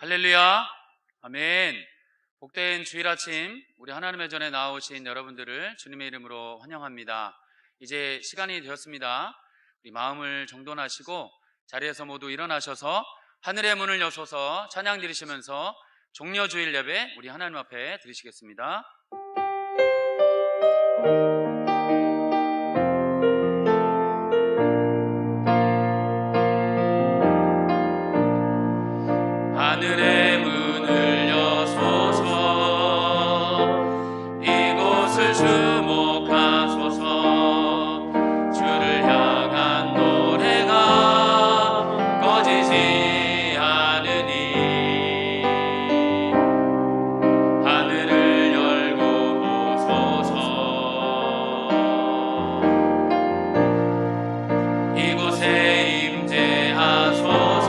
할렐루야, 아멘. 복된 주일 아침 우리 하나님의 전에 나오신 여러분들을 주님의 이름으로 환영합니다. 이제 시간이 되었습니다. 우리 마음을 정돈하시고 자리에서 모두 일어나셔서 하늘의 문을 여셔서 찬양 드리시면서 종려주일 예배 우리 하나님 앞에 드리시겠습니다. 하늘의 문을 여소서, 이곳을 주목하소서. 주를 향한 노래가 꺼지지 않으니 하늘을 열고 보소서. 이곳에 임재하소서.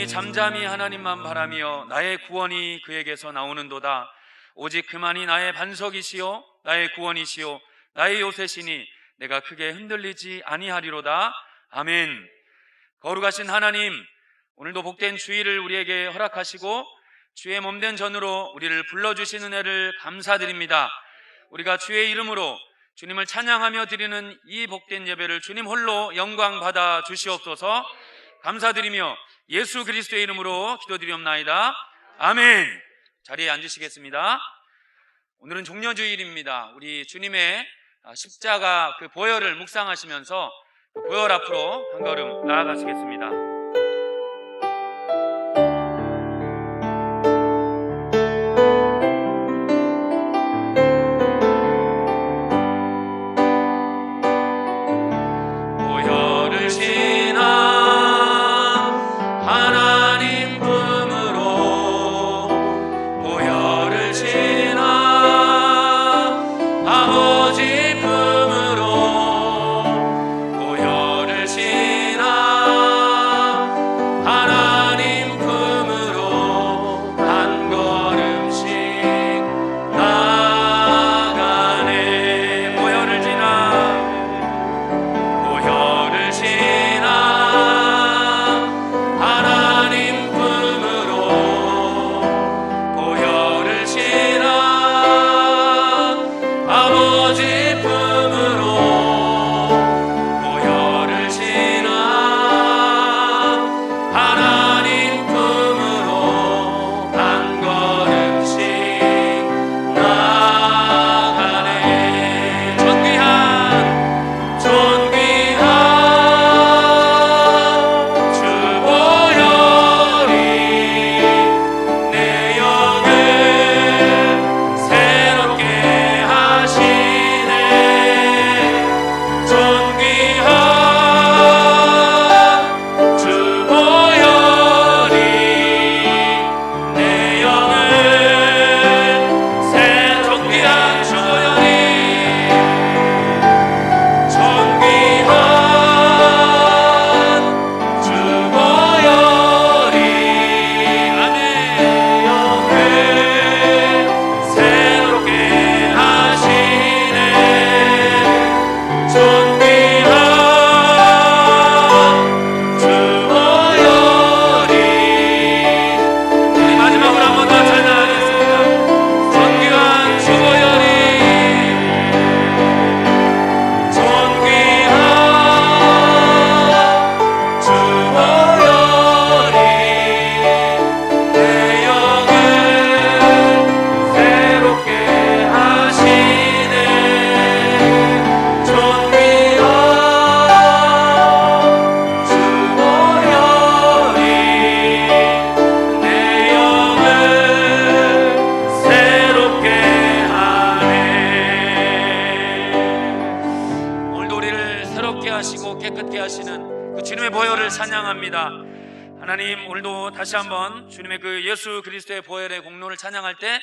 잠잠히 하나님만 바라며 나의 구원이 그에게서 나오는도다. 오직 그만이 나의 반석이시요 나의 구원이시요 나의 요새시니 내가 크게 흔들리지 아니하리로다. 아멘. 거룩하신 하나님, 오늘도 복된 주일을 우리에게 허락하시고 주의 몸된 전으로 우리를 불러주신 은혜를 감사드립니다. 우리가 주의 이름으로 주님을 찬양하며 드리는 이 복된 예배를 주님 홀로 영광 받아 주시옵소서. 감사드리며 예수 그리스도의 이름으로 기도드리옵나이다. 아멘. 자리에 앉으시겠습니다. 오늘은 종려주일입니다. 우리 주님의 십자가 그 보혈을 묵상하시면서 그 보혈 앞으로 한 걸음 나아가시겠습니다. 하나님 품 찬양합니다. 하나님, 오늘도 다시 한번 주님의 그 예수 그리스도의 보혈의 공로를 찬양할 때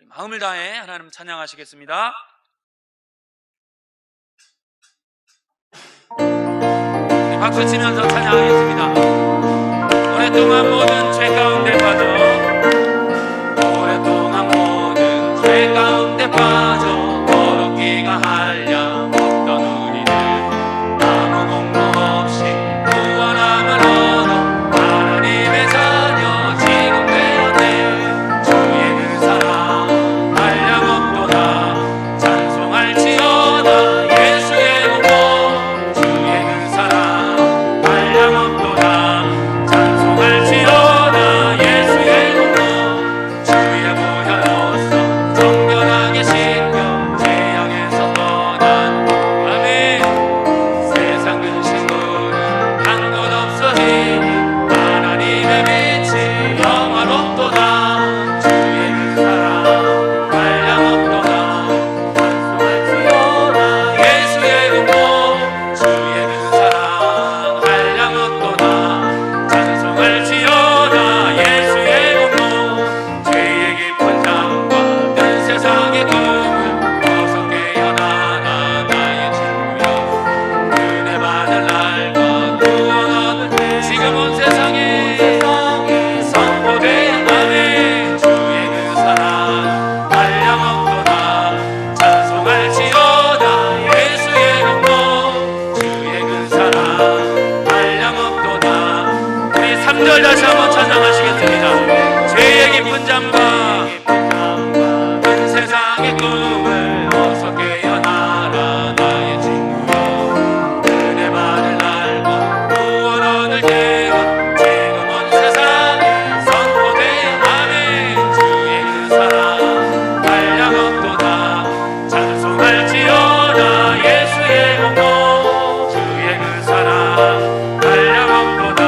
마음을 다해 하나님 찬양하시겠습니다. 네, 박수 치면서 찬양하겠습니다. 오랫동안 모든 죄 가운데 빠져, 오랫동안 모든 죄 가운데 빠져 더럽기가 한량 없던 우리를 아무 공로 없이 구원함을 얻어 하나님의 자녀 지금 되었네. 주의 그 사랑 한량없도다. 찬송할지어다 예수의 공로. 주의 그 사랑 한량없도다. 찬송할지어다 예수의 공로. 주의 보혈로서 정결하게 씻겨 죄악에서 떠난 아멘. 세상 근심으로 한 것 없어지니 하나님의 빛이 영화롭도다. 주의 그 사랑 한량없도다. 찬송할지어다 예수의 공로. 주의 그 사랑 한량없도다. 찬송할지어다 예수의 공로. 죄의 깊은 잠과 뜬 세상의 꿈을 어서 깨어나라 나의 친구여. 은혜 받을 날과 구원 얻을 때 지금 온 세상에 선포되어 아멘. 주의 그 사랑 한량없도다. 찬송할지어다 예수의 공로. 주의 그 사랑 한량없도다. 우리 3절 다시 한번 찬양하시겠습니다. 죄의 깊은 잠과 큰 세상의 꿈을 어서 깨어나라 나의 친구여. 은혜 받을 날과 구원 얻을 때가 지금 온 세상에 선포되어 아멘. 주의 그 사랑 한량없도다. 찬송할지어다 예수의 공로. 주의 그 사랑 한량없도다.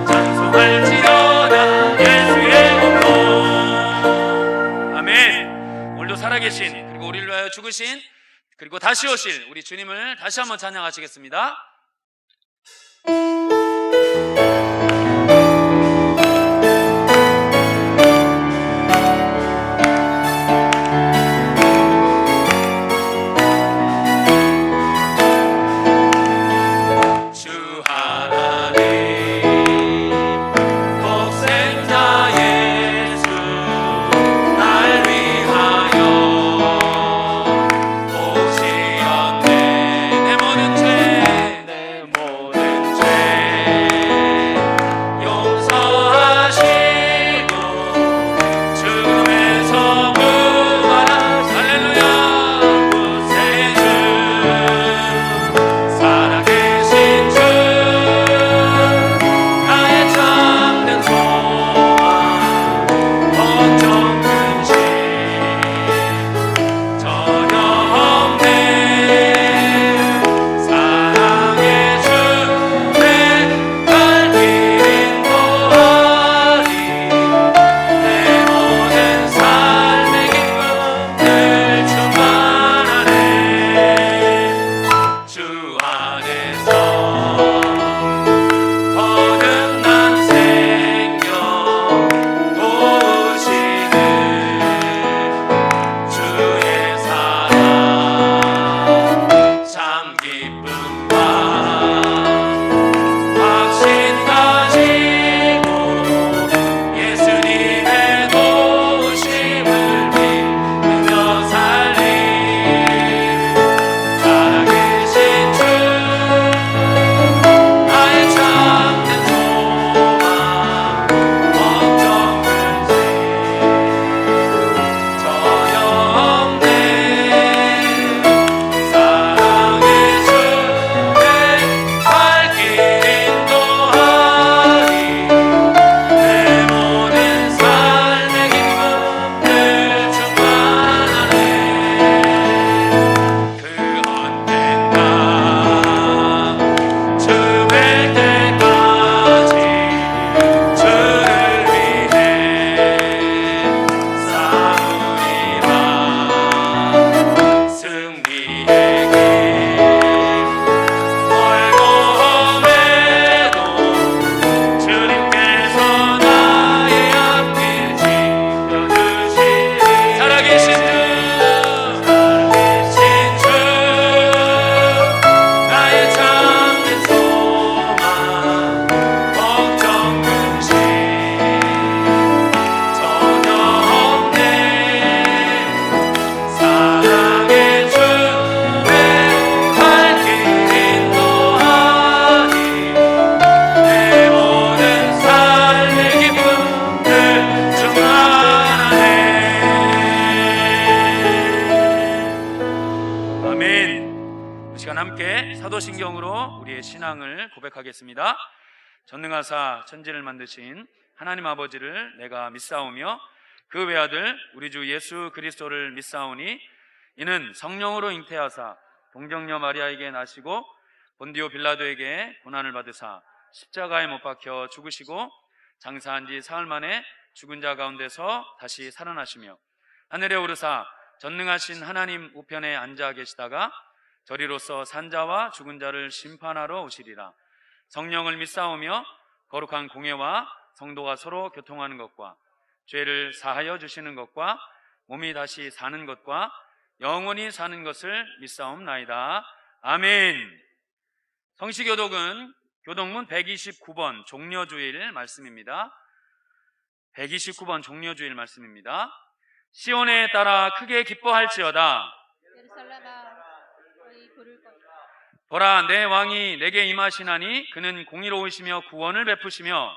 찬송할지어다 예수의 공로. 아멘. 오늘도 살아계신, 그리고 우리를 위하여 죽으신, 그리고 다시 오실 우리 주님을 다시 한번 찬양하시겠습니다. 주 하나님 독생자 예수 날 위하여 오시었네. 내 모든 죄 성경으로 우리의 신앙을 고백하겠습니다. 전능하사 천지를 만드신 하나님 아버지를 내가 믿사오며 그 외아들 우리 주 예수 그리스도를 믿사오니 이는 성령으로 잉태하사 동정녀 마리아에게 나시고 본디오 빌라도에게 고난을 받으사 십자가에 못 박혀 죽으시고 장사한 지 사흘 만에 죽은 자 가운데서 다시 살아나시며 하늘에 오르사 전능하신 하나님 우편에 앉아 계시다가 저리로서 산자와 죽은 자를 심판하러 오시리라. 성령을 믿사오며 거룩한 공예와 성도가 서로 교통하는 것과 죄를 사하여 주시는 것과 몸이 다시 사는 것과 영원히 사는 것을 믿사옵나이다. 아멘. 성시교독은 교독문 129번 종려주일 말씀입니다. 129번 종려주일 말씀입니다. 시온에 따라 크게 기뻐할지어다. 예루살렘아 너희 부를 것이다. 보라, 내 왕이 내게 임하시나니 그는 공의로우시며 구원을 베푸시며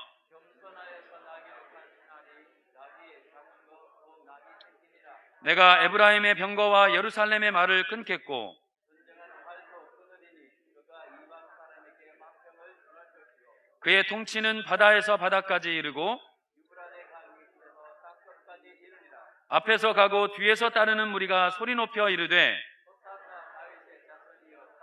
내가 에브라임의 병거와 예루살렘의 말을 끊겠고 그의 통치는 바다에서 바다까지 이르고 앞에서 가고 뒤에서 따르는 무리가 소리 높여 이르되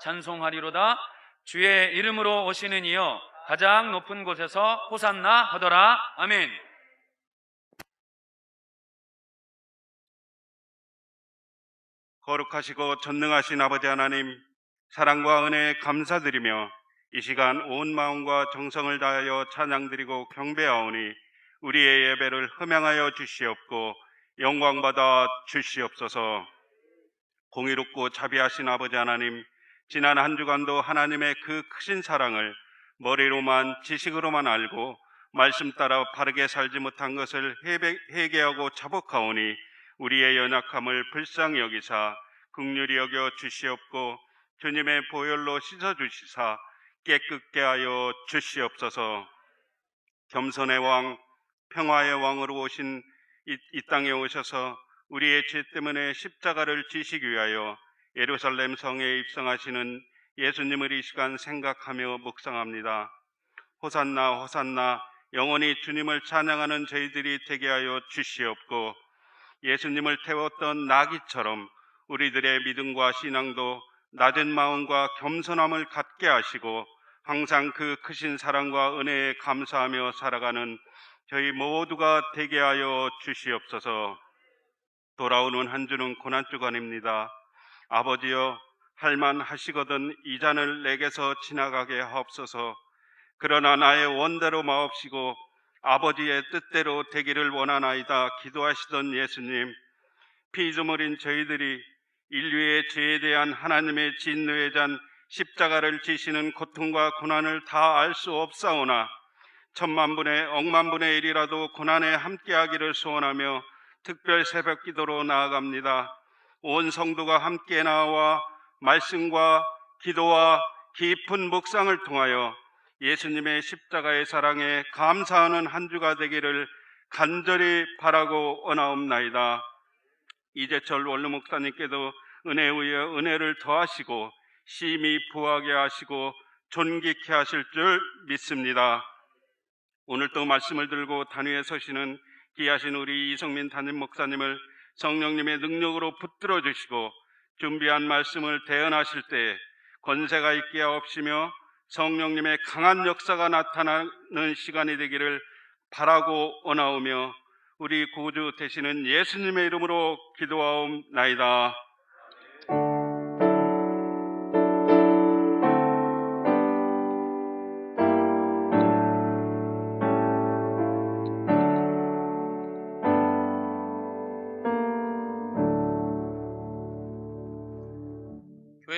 찬송하리로다. 주의 이름으로 오시는 이여 가장 높은 곳에서 호산나 하더라. 아멘. 거룩하시고 전능하신 아버지 하나님, 사랑과 은혜에 감사드리며 이 시간 온 마음과 정성을 다하여 찬양드리고 경배하오니 우리의 예배를 흠양하여 주시옵고 영광받아 주시옵소서. 공의롭고 자비하신 아버지 하나님, 지난 한 주간도 하나님의 그 크신 사랑을 머리로만 지식으로만 알고 말씀 따라 바르게 살지 못한 것을 회개하고 자복하오니 우리의 연약함을 불쌍히 여기사 긍휼히 여겨 주시옵고 주님의 보혈로 씻어주시사 깨끗게 하여 주시옵소서. 겸손의 왕, 평화의 왕으로 오신 이 땅에 오셔서 우리의 죄 때문에 십자가를 지시기 위하여 예루살렘 성에 입성하시는 예수님을 이 시간 생각하며 묵상합니다. 호산나 호산나, 영원히 주님을 찬양하는 저희들이 되게 하여 주시옵고 예수님을 태웠던 나귀처럼 우리들의 믿음과 신앙도 낮은 마음과 겸손함을 갖게 하시고 항상 그 크신 사랑과 은혜에 감사하며 살아가는 저희 모두가 되게 하여 주시옵소서. 돌아오는 한 주는 고난주간입니다. 아버지여, 할만하시거든 이 잔을 내게서 지나가게 하옵소서. 그러나 나의 원대로 마옵시고 아버지의 뜻대로 되기를 원하나이다 기도하시던 예수님, 피좀 흘린 저희들이 인류의 죄에 대한 하나님의 진노의 잔 십자가를 지시는 고통과 고난을 다 알 수 없사오나 천만분의 억만분의 1이라도 고난에 함께하기를 소원하며 특별 새벽 기도로 나아갑니다. 온 성도가 함께 나와 말씀과 기도와 깊은 묵상을 통하여 예수님의 십자가의 사랑에 감사하는 한 주가 되기를 간절히 바라고 원하옵나이다. 이재철 원로 목사님께도 은혜 위에 은혜를 더하시고 심히 부하게 하시고 존귀케 하실 줄 믿습니다. 오늘 또 말씀을 들고 단위에 서시는 귀하신 우리 이성민 담임 목사님을 성령님의 능력으로 붙들어 주시고 준비한 말씀을 대언하실 때 권세가 있게 하옵시며 성령님의 강한 역사가 나타나는 시간이 되기를 바라고 원하오며 우리 구주 되시는 예수님의 이름으로 기도하옵나이다.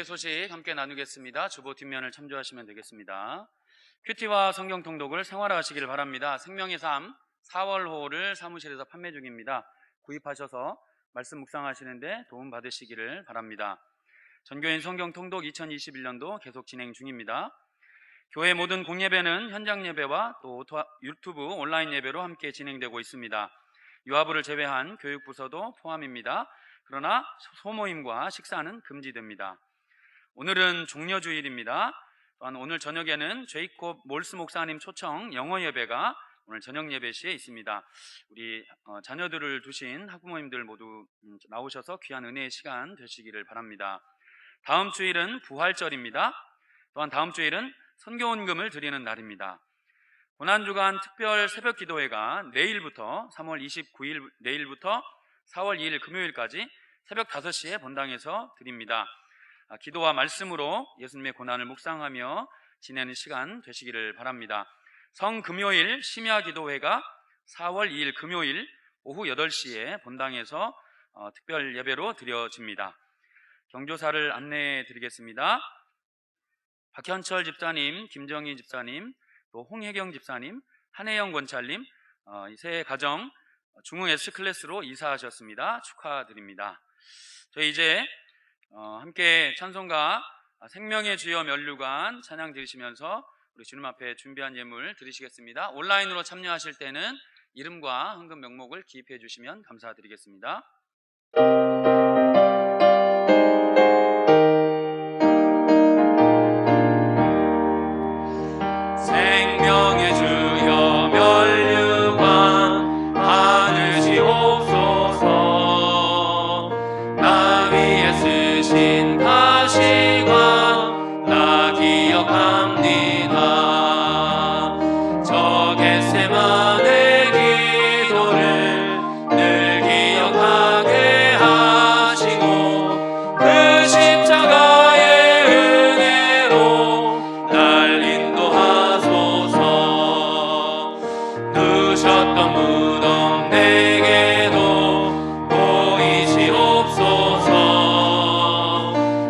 교회 소식 함께 나누겠습니다. 주보 뒷면을 참조하시면 되겠습니다. 큐티와 성경 통독을 생활화하시길 바랍니다. 생명의 삶 4월호를 사무실에서 판매 중입니다. 구입하셔서 말씀 묵상하시는데 도움 받으시기를 바랍니다. 전교인 성경 통독 2021년도 계속 진행 중입니다. 교회 모든 공예배는 현장 예배와 또 유튜브 온라인 예배로 함께 진행되고 있습니다. 유아부를 제외한 교육부서도 포함입니다. 그러나 소모임과 식사는 금지됩니다. 오늘은 종려주일입니다. 또한 오늘 저녁에는 제이콥 몰스 목사님 초청 영어 예배가 오늘 저녁 예배 시에 있습니다. 우리 자녀들을 두신 학부모님들 모두 나오셔서 귀한 은혜의 시간 되시기를 바랍니다. 다음 주일은 부활절입니다. 또한 다음 주일은 선교헌금을 드리는 날입니다. 고난주간 특별 새벽 기도회가 내일부터 3월 29일 내일부터 4월 2일 금요일까지 새벽 5시에 본당에서 드립니다. 기도와 말씀으로 예수님의 고난을 묵상하며 지내는 시간 되시기를 바랍니다. 성금요일 심야 기도회가 4월 2일 금요일 오후 8시에 본당에서 특별 예배로 드려집니다. 경조사를 안내해 드리겠습니다. 박현철 집사님, 김정희 집사님, 또 홍혜경 집사님, 한혜영 권찰님, 새 가정 중흥 S클래스로 이사하셨습니다. 축하드립니다. 저희 이제 함께 찬송가 생명의 주여 면류관 찬양 드리시면서 우리 주님 앞에 준비한 예물 드리시겠습니다. 온라인으로 참여하실 때는 이름과 헌금 명목을 기입해 주시면 감사드리겠습니다. 생명의 주여 면류관 받으시옵소서. 나 위에 쓰신 가시관 나 기억합니다. 저 겟세마네 기도를 늘 기억하게 하시고 그 십자가의 은혜로 날 인도하소서. 누셨던 무덤 내게도 보이시옵소서.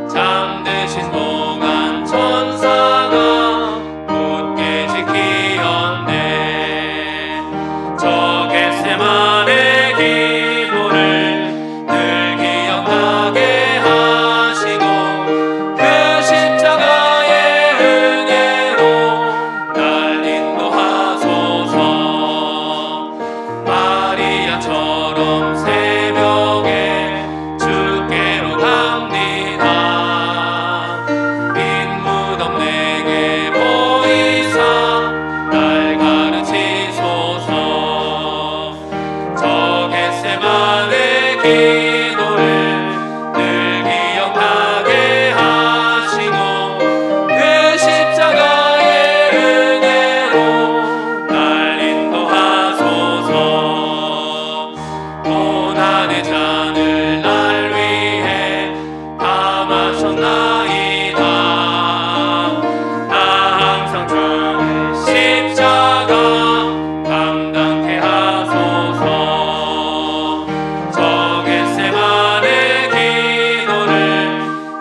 잠드신 동안 천사가 굳게 지키었네. 저 겟세마네 기도를 늘 기억하게 하시고 그 십자가의 은혜로 날 인도하소서. 마리아처럼 새벽에 주께로 갑니다. 빈 무덤 내게 보이사 날 가르치소서. 저 겟세마네 기도를 늘 기억하게 하시고 그 십자가의 은혜로 날 인도하소서. 고난의 잔을 날 위해 다 마셨나이다. 나 항상 주의 십자가 감당케 하소서. 저 겟세마네 기도를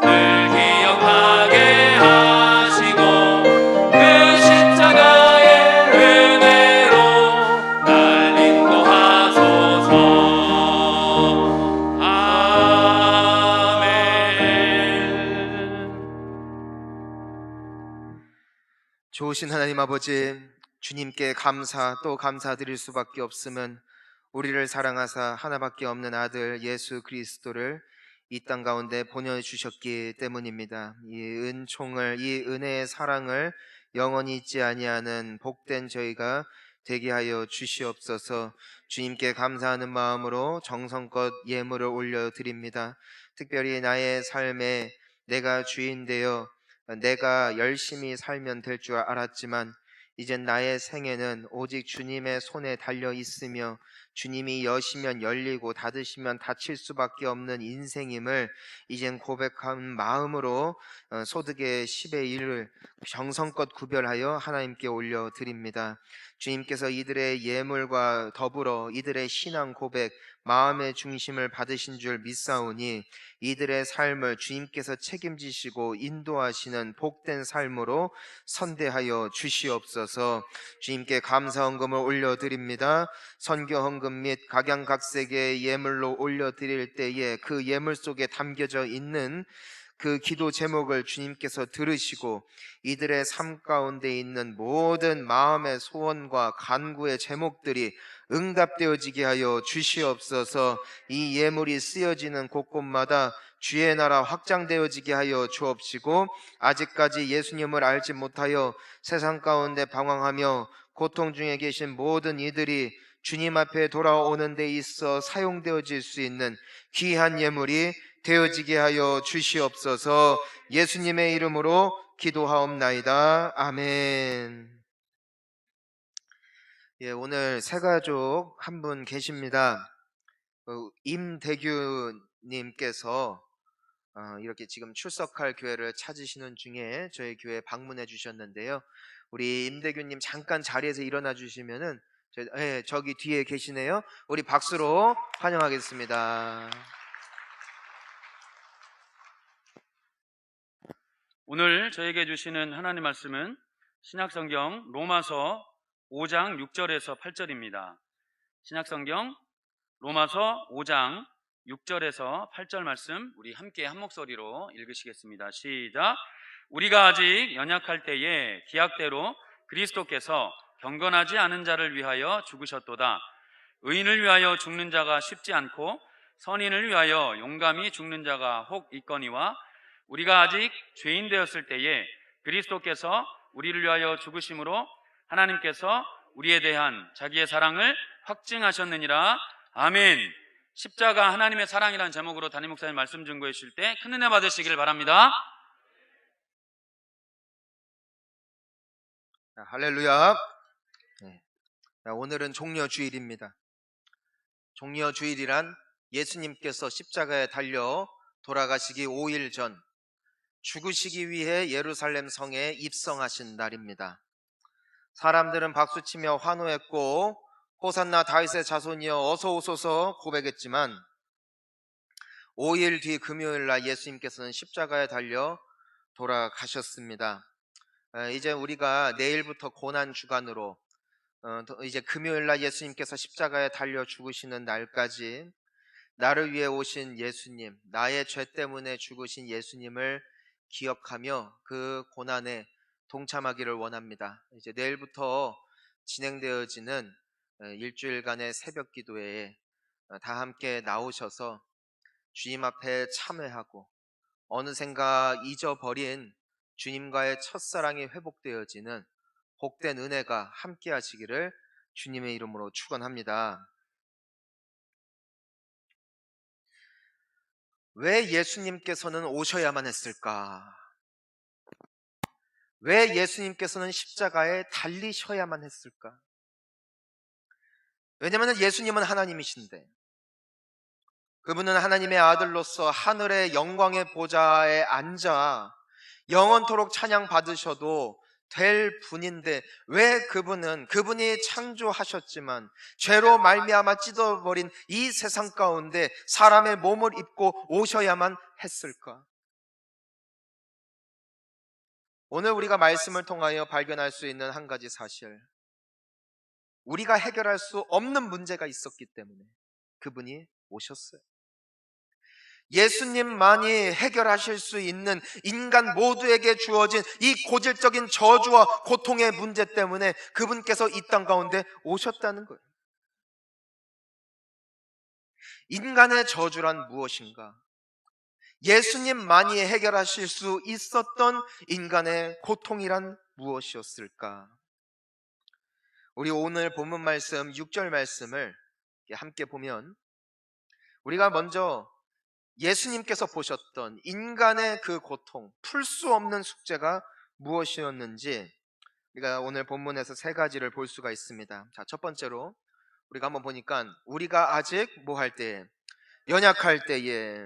늘 기억하게 하시고 그 십자가의 은혜로 날 인도하소서. 아멘. 좋으신 하나님 아버지, 주님께 감사 또 감사드릴 수밖에 없음은 우리를 사랑하사 하나밖에 없는 아들 예수 그리스도를 이 땅 가운데 보내주셨기 때문입니다. 이 은총을, 이 은혜의 사랑을 영원히 잊지 아니하는 복된 저희가 되게 하여 주시옵소서. 주님께 감사하는 마음으로 정성껏 예물을 올려드립니다. 특별히 나의 삶에 내가 주인 되어 내가 열심히 살면 될 줄 알았지만 이젠 나의 생애는 오직 주님의 손에 달려 있으며 주님이 여시면 열리고 닫으시면 닫힐 수밖에 없는 인생임을 이젠 고백한 마음으로 소득의 10의 1을 정성껏 구별하여 하나님께 올려드립니다. 주님께서 이들의 예물과 더불어 이들의 신앙 고백, 마음의 중심을 받으신 줄 믿사오니 이들의 삶을 주님께서 책임지시고 인도하시는 복된 삶으로 선대하여 주시옵소서. 주님께 감사 헌금을 올려드립니다. 선교 헌금 및 각양각색의 예물로 올려드릴 때에 그 예물 속에 담겨져 있는 그 기도 제목을 주님께서 들으시고 이들의 삶 가운데 있는 모든 마음의 소원과 간구의 제목들이 응답되어지게 하여 주시옵소서. 이 예물이 쓰여지는 곳곳마다 주의 나라 확장되어지게 하여 주옵시고, 아직까지 예수님을 알지 못하여 세상 가운데 방황하며 고통 중에 계신 모든 이들이 주님 앞에 돌아오는 데 있어 사용되어질 수 있는 귀한 예물이 되어지게 하여 주시옵소서. 예수님의 이름으로 기도하옵나이다. 아멘. 예, 오늘 새 가족 한 분 계십니다. 임대규님께서 이렇게 지금 출석할 교회를 찾으시는 중에 저희 교회 방문해 주셨는데요. 우리 임대규님 잠깐 자리에서 일어나 주시면은 저기 뒤에 계시네요. 우리 박수로 환영하겠습니다. 오늘 저에게 주시는 하나님 말씀은 신약성경 로마서 5장 6절에서 8절입니다. 신약성경 로마서 5장 6절에서 8절 말씀 우리 함께 한 목소리로 읽으시겠습니다. 시작. 우리가 아직 연약할 때에 기약대로 그리스도께서 경건하지 않은 자를 위하여 죽으셨도다. 의인을 위하여 죽는 자가 쉽지 않고 선인을 위하여 용감히 죽는 자가 혹 있거니와 우리가 아직 죄인 되었을 때에 그리스도께서 우리를 위하여 죽으심으로 하나님께서 우리에 대한 자기의 사랑을 확증하셨느니라. 아멘. 십자가 하나님의 사랑이라는 제목으로 담임 목사님 말씀 증거해 주실 때 큰 은혜 받으시길 바랍니다. 할렐루야. 네. 오늘은 종려주일입니다. 종려주일이란 예수님께서 십자가에 달려 돌아가시기 5일 전 죽으시기 위해 예루살렘 성에 입성하신 날입니다. 사람들은 박수치며 환호했고 호산나 다윗의 자손이여 어서 오소서 고백했지만 5일 뒤 금요일 날 예수님께서는 십자가에 달려 돌아가셨습니다. 이제 우리가 내일부터 고난 주간으로 이제 금요일 날 예수님께서 십자가에 달려 죽으시는 날까지 나를 위해 오신 예수님, 나의 죄 때문에 죽으신 예수님을 기억하며 그 고난에 동참하기를 원합니다. 이제 내일부터 진행되어지는 일주일간의 새벽 기도회에 다 함께 나오셔서 주님 앞에 참회하고 어느샌가 잊어버린 주님과의 첫사랑이 회복되어지는 복된 은혜가 함께 하시기를 주님의 이름으로 축원합니다. 왜 예수님께서는 오셔야만 했을까? 왜 예수님께서는 십자가에 달리셔야만 했을까? 왜냐하면 예수님은 하나님이신데 그분은 하나님의 아들로서 하늘의 영광의 보좌에 앉아 영원토록 찬양 받으셔도 될 분인데 왜 그분이 창조하셨지만 죄로 말미암아 찢어버린 이 세상 가운데 사람의 몸을 입고 오셔야만 했을까? 오늘 우리가 말씀을 통하여 발견할 수 있는 한 가지 사실, 우리가 해결할 수 없는 문제가 있었기 때문에 그분이 오셨어요. 예수님만이 해결하실 수 있는 인간 모두에게 주어진 이 고질적인 저주와 고통의 문제 때문에 그분께서 이 땅 가운데 오셨다는 거예요. 인간의 저주란 무엇인가? 예수님만이 해결하실 수 있었던 인간의 고통이란 무엇이었을까? 우리 오늘 본문 말씀 6절 말씀을 함께 보면 우리가 먼저 예수님께서 보셨던 인간의 그 고통, 풀 수 없는 숙제가 무엇이었는지 우리가 오늘 본문에서 세 가지를 볼 수가 있습니다. 자, 첫 번째로 우리가 한번 보니까 우리가 아직 뭐 할 때? 연약할 때에.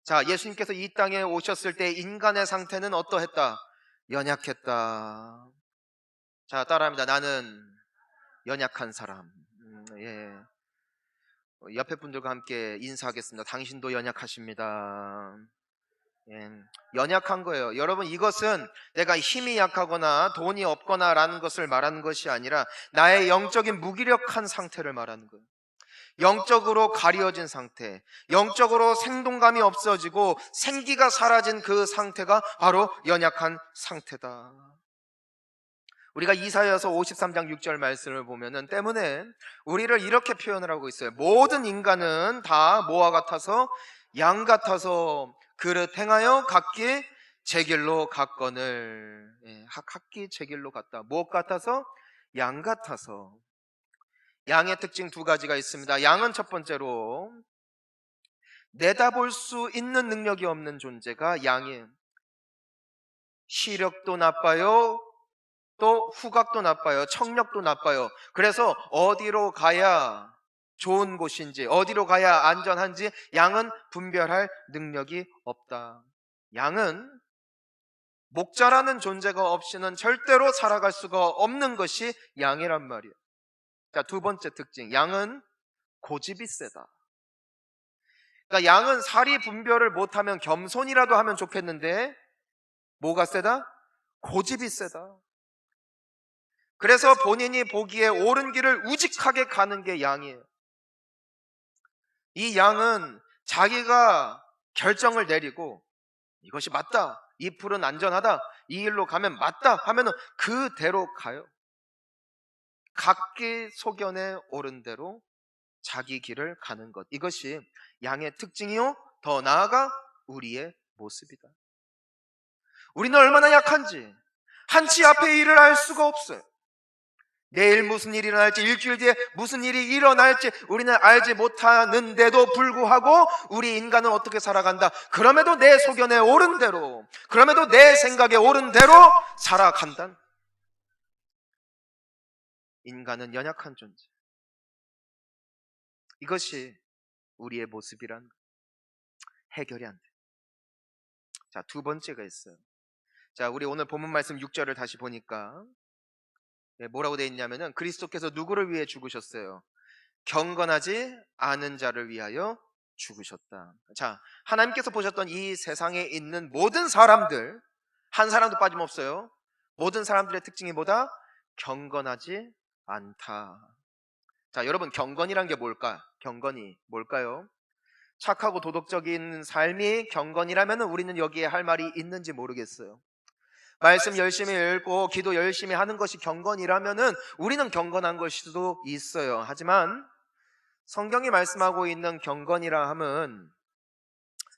자, 예수님께서 이 땅에 오셨을 때 인간의 상태는 어떠했다? 연약했다. 자, 따라합니다. 나는 연약한 사람. 예. 옆에 분들과 함께 인사하겠습니다. 당신도 연약하십니다. 예. 연약한 거예요. 여러분, 이것은 내가 힘이 약하거나 돈이 없거나 라는 것을 말하는 것이 아니라 나의 영적인 무기력한 상태를 말하는 거예요. 영적으로 가려진 상태, 영적으로 생동감이 없어지고 생기가 사라진 그 상태가 바로 연약한 상태다. 우리가 이사야서 53장 6절 말씀을 보면은 때문에 우리를 이렇게 표현을 하고 있어요. 모든 인간은 다 뭐와 같아서 양 같아서 그릇 행하여 각기 제 길로 갔거늘. 각기 제 길로 갔다. 무엇 같아서? 양 같아서. 양의 특징 두 가지가 있습니다. 양은 첫 번째로 내다볼 수 있는 능력이 없는 존재가 양이에요. 시력도 나빠요. 또 후각도 나빠요. 청력도 나빠요. 그래서 어디로 가야 좋은 곳인지, 어디로 가야 안전한지 양은 분별할 능력이 없다. 양은 목자라는 존재가 없이는 절대로 살아갈 수가 없는 것이 양이란 말이에요. 자, 두 번째 특징. 양은 고집이 세다. 그러니까 양은 사리 분별을 못하면 겸손이라도 하면 좋겠는데 뭐가 세다? 고집이 세다. 그래서 본인이 보기에 옳은 길을 우직하게 가는 게 양이에요. 이 양은 자기가 결정을 내리고 이것이 맞다, 이 풀은 안전하다, 이 일로 가면 맞다 하면 그대로 가요. 각기 소견에 옳은 대로 자기 길을 가는 것, 이것이 양의 특징이요, 더 나아가 우리의 모습이다. 우리는 얼마나 약한지 한치 앞의 일을 알 수가 없어요. 내일 무슨 일이 일어날지, 일주일 뒤에 무슨 일이 일어날지 우리는 알지 못하는데도 불구하고 우리 인간은 어떻게 살아간다? 그럼에도 내 소견에 옳은 대로, 그럼에도 내 생각에 옳은 대로 살아간다. 인간은 연약한 존재. 이것이 우리의 모습이란, 해결이 안 돼. 자, 두 번째가 있어요. 자, 우리 오늘 본문 말씀 6절을 다시 보니까 뭐라고 되어 있냐면은 그리스도께서 누구를 위해 죽으셨어요? 경건하지 않은 자를 위하여 죽으셨다. 자, 하나님께서 보셨던 이 세상에 있는 모든 사람들, 한 사람도 빠짐없어요. 모든 사람들의 특징이 뭐다? 경건하지 않다. 자, 여러분, 경건이란 게 뭘까? 경건이 뭘까요? 착하고 도덕적인 삶이 경건이라면 우리는 여기에 할 말이 있는지 모르겠어요. 말씀 열심히 읽고 기도 열심히 하는 것이 경건이라면 우리는 경건한 걸 수도 있어요. 하지만 성경이 말씀하고 있는 경건이라 함은,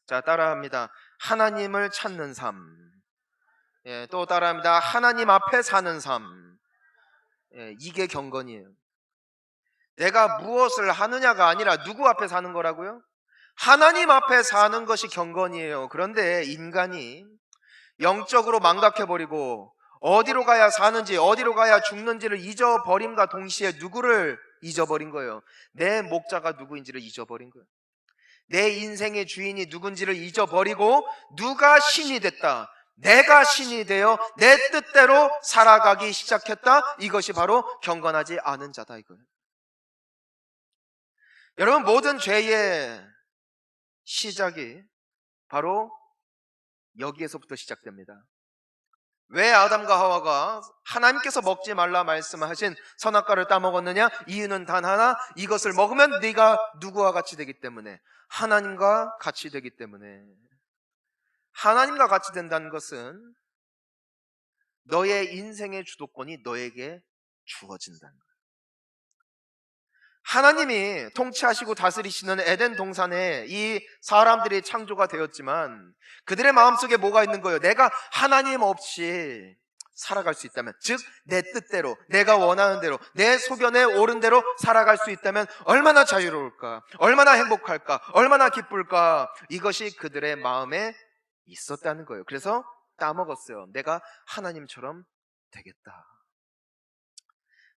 자, 따라합니다. 하나님을 찾는 삶. 또 따라합니다. 하나님 앞에 사는 삶. 이게 경건이에요. 내가 무엇을 하느냐가 아니라 누구 앞에 사는 거라고요? 하나님 앞에 사는 것이 경건이에요. 그런데 인간이 영적으로 망각해버리고 어디로 가야 사는지, 어디로 가야 죽는지를 잊어버림과 동시에 누구를 잊어버린 거예요? 내 목자가 누구인지를 잊어버린 거예요. 내 인생의 주인이 누군지를 잊어버리고 누가 신이 됐다, 내가 신이 되어 내 뜻대로 살아가기 시작했다. 이것이 바로 경건하지 않은 자다, 이거예요. 여러분, 모든 죄의 시작이 바로 여기에서부터 시작됩니다. 왜 아담과 하와가 하나님께서 먹지 말라 말씀하신 선악과를 따먹었느냐? 이유는 단 하나, 이것을 먹으면 네가 누구와 같이 되기 때문에, 하나님과 같이 되기 때문에. 하나님과 같이 된다는 것은 너의 인생의 주도권이 너에게 주어진다는 거예요. 하나님이 통치하시고 다스리시는 에덴 동산에 이 사람들이 창조가 되었지만 그들의 마음속에 뭐가 있는 거예요? 내가 하나님 없이 살아갈 수 있다면, 즉 내 뜻대로, 내가 원하는 대로, 내 소견에 옳은 대로 살아갈 수 있다면 얼마나 자유로울까, 얼마나 행복할까, 얼마나 기쁠까. 이것이 그들의 마음에 있었다는 거예요. 그래서 따먹었어요. 내가 하나님처럼 되겠다.